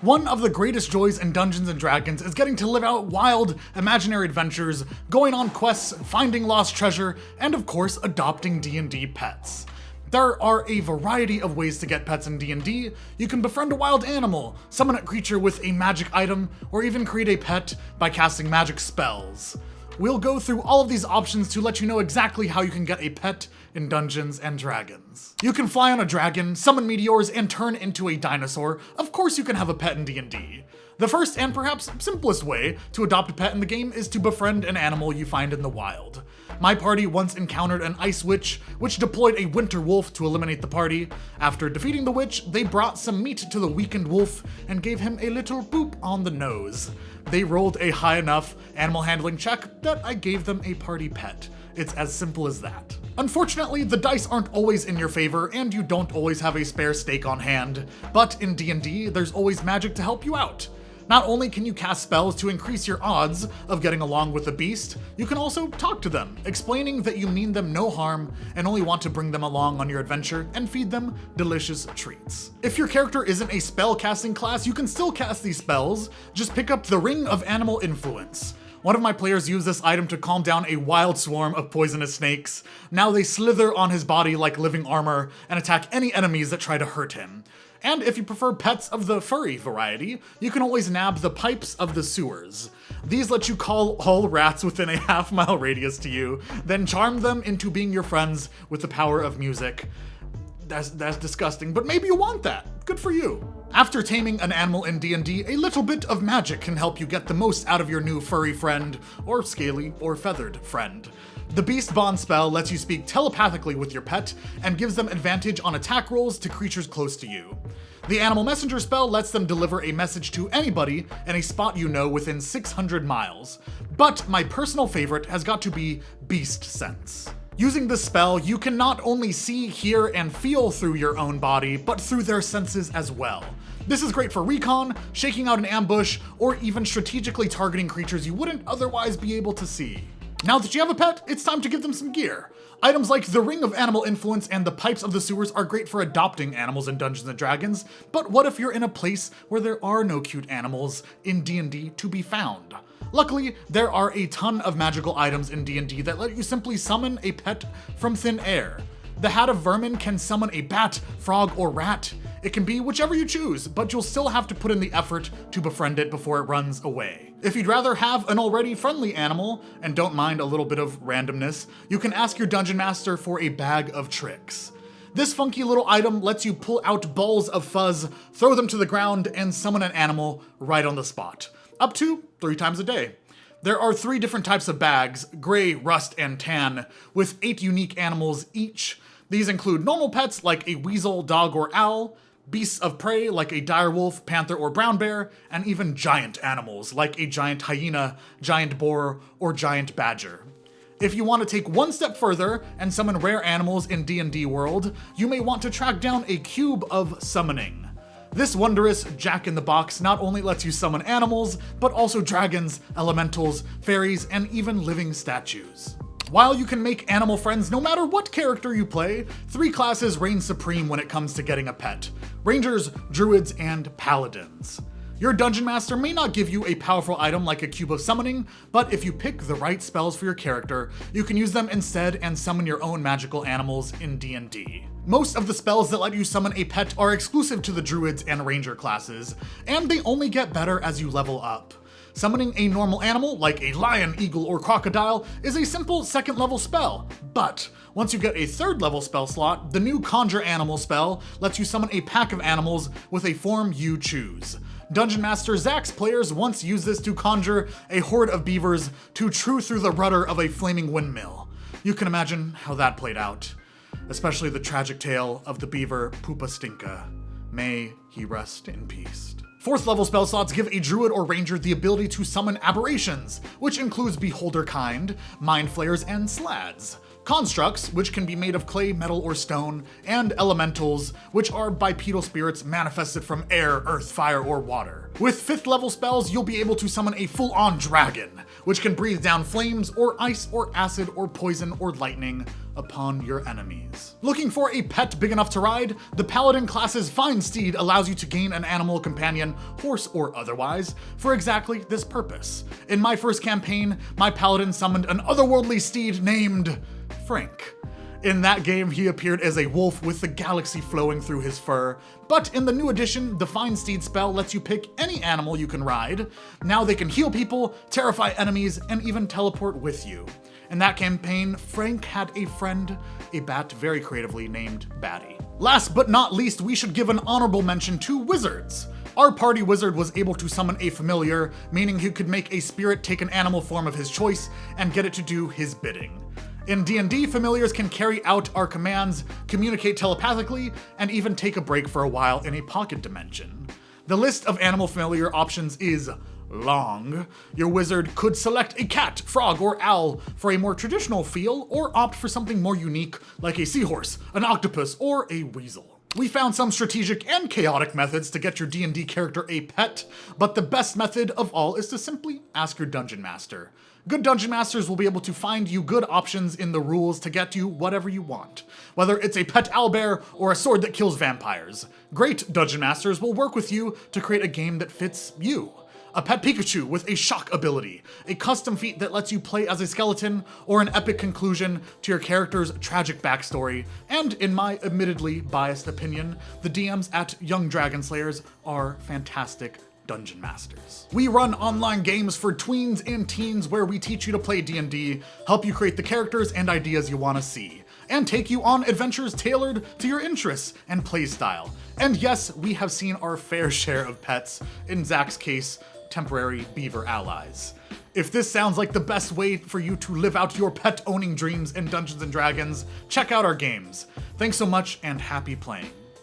One of the greatest joys in Dungeons & Dragons is getting to live out wild, imaginary adventures, going on quests, finding lost treasure, and of course, adopting D&D pets. There are a variety of ways to get pets in D&D. You can befriend a wild animal, summon a creature with a magic item, or even create a pet by casting magic spells. We'll go through all of these options to let you know exactly how you can get a pet in Dungeons & Dragons. You can fly on a dragon, summon meteors, and turn into a dinosaur. Of course you can have a pet in D&D. The first and perhaps simplest way to adopt a pet in the game is to befriend an animal you find in the wild. My party once encountered an ice witch, which deployed a winter wolf to eliminate the party. After defeating the witch, they brought some meat to the weakened wolf and gave him a little boop on the nose. They rolled a high enough animal handling check that I gave them a party pet. It's as simple as that. Unfortunately, the dice aren't always in your favor, and you don't always have a spare stake on hand. But in D&D, there's always magic to help you out. Not only can you cast spells to increase your odds of getting along with the beast, you can also talk to them, explaining that you mean them no harm and only want to bring them along on your adventure and feed them delicious treats. If your character isn't a spell casting class, you can still cast these spells. Just pick up the Ring of Animal Influence. One of my players used this item to calm down a wild swarm of poisonous snakes. Now they slither on his body like living armor and attack any enemies that try to hurt him. And if you prefer pets of the furry variety, you can always nab the Pipes of the Sewers. These let you call all rats within a half-mile radius to you, then charm them into being your friends with the power of music. That's disgusting, but maybe you want that. Good for you. After taming an animal in D&D, a little bit of magic can help you get the most out of your new furry friend, or scaly or feathered friend. The Beast Bond spell lets you speak telepathically with your pet and gives them advantage on attack rolls to creatures close to you. The Animal Messenger spell lets them deliver a message to anybody in a spot you know within 600 miles. But my personal favorite has got to be Beast Sense. Using this spell, you can not only see, hear, and feel through your own body, but through their senses as well. This is great for recon, shaking out an ambush, or even strategically targeting creatures you wouldn't otherwise be able to see. Now that you have a pet, it's time to give them some gear. Items like the Ring of Animal Influence and the Pipes of the Sewers are great for adopting animals in Dungeons & Dragons, but what if you're in a place where there are no cute animals in D&D to be found? Luckily, there are a ton of magical items in D&D that let you simply summon a pet from thin air. The Hat of Vermin can summon a bat, frog, or rat. It can be whichever you choose, but you'll still have to put in the effort to befriend it before it runs away. If you'd rather have an already friendly animal, and don't mind a little bit of randomness, you can ask your dungeon master for a bag of tricks. This funky little item lets you pull out balls of fuzz, throw them to the ground, and summon an animal right on the spot. Up to 3 times a day. There are 3 different types of bags, gray, rust, and tan, with 8 unique animals each. These include normal pets like a weasel, dog, or owl, beasts of prey like a direwolf, panther, or brown bear, and even giant animals like a giant hyena, giant boar, or giant badger. If you want to take one step further and summon rare animals in D&D world, you may want to track down a Cube of Summoning. This wondrous jack-in-the-box not only lets you summon animals, but also dragons, elementals, fairies, and even living statues. While you can make animal friends no matter what character you play, 3 classes reign supreme when it comes to getting a pet: Rangers, Druids, and Paladins. Your Dungeon Master may not give you a powerful item like a Cube of Summoning, but if you pick the right spells for your character, you can use them instead and summon your own magical animals in D&D. Most of the spells that let you summon a pet are exclusive to the Druids and Ranger classes, and they only get better as you level up. Summoning a normal animal, like a lion, eagle, or crocodile, is a simple 2nd level spell, but once you get a 3rd level spell slot, the new Conjure Animal spell lets you summon a pack of animals with a form you choose. Dungeon Master Zach's players once used this to conjure a horde of beavers to chew through the rudder of a flaming windmill. You can imagine how that played out, especially the tragic tale of the beaver Poopa Stinka. May he rest in peace. 4th level spell slots give a druid or ranger the ability to summon aberrations, which includes Beholder Kind, Mind Flayers, and Slads. Constructs, which can be made of clay, metal, or stone, and elementals, which are bipedal spirits manifested from air, earth, fire, or water. With 5th level spells, you'll be able to summon a full-on dragon, which can breathe down flames or ice or acid or poison or lightning upon your enemies. Looking for a pet big enough to ride? The Paladin class's Fine Steed allows you to gain an animal companion, horse or otherwise, for exactly this purpose. In my first campaign, my Paladin summoned an otherworldly steed named Frank. In that game, he appeared as a wolf with the galaxy flowing through his fur, but in the new edition, the Fine Steed spell lets you pick any animal you can ride. Now they can heal people, terrify enemies, and even teleport with you. In that campaign, Frank had a friend, a bat very creatively named Batty. Last but not least, we should give an honorable mention to wizards. Our party wizard was able to summon a familiar, meaning he could make a spirit take an animal form of his choice and get it to do his bidding. In D&D, familiars can carry out our commands, communicate telepathically, and even take a break for a while in a pocket dimension. The list of animal familiar options is long. Your wizard could select a cat, frog, or owl for a more traditional feel, or opt for something more unique like a seahorse, an octopus, or a weasel. We found some strategic and chaotic methods to get your D&D character a pet, but the best method of all is to simply ask your dungeon master. Good dungeon masters will be able to find you good options in the rules to get you whatever you want, whether it's a pet owlbear or a sword that kills vampires. Great dungeon masters will work with you to create a game that fits you. A pet Pikachu with a shock ability, a custom feat that lets you play as a skeleton, or an epic conclusion to your character's tragic backstory. And in my admittedly biased opinion, the DMs at Young Dragon Slayers are fantastic dungeon masters. We run online games for tweens and teens where we teach you to play D&D, help you create the characters and ideas you want to see, and take you on adventures tailored to your interests and playstyle. And yes, we have seen our fair share of pets, in Zach's case, temporary beaver allies. If this sounds like the best way for you to live out your pet owning dreams in Dungeons & Dragons, check out our games. Thanks so much and happy playing.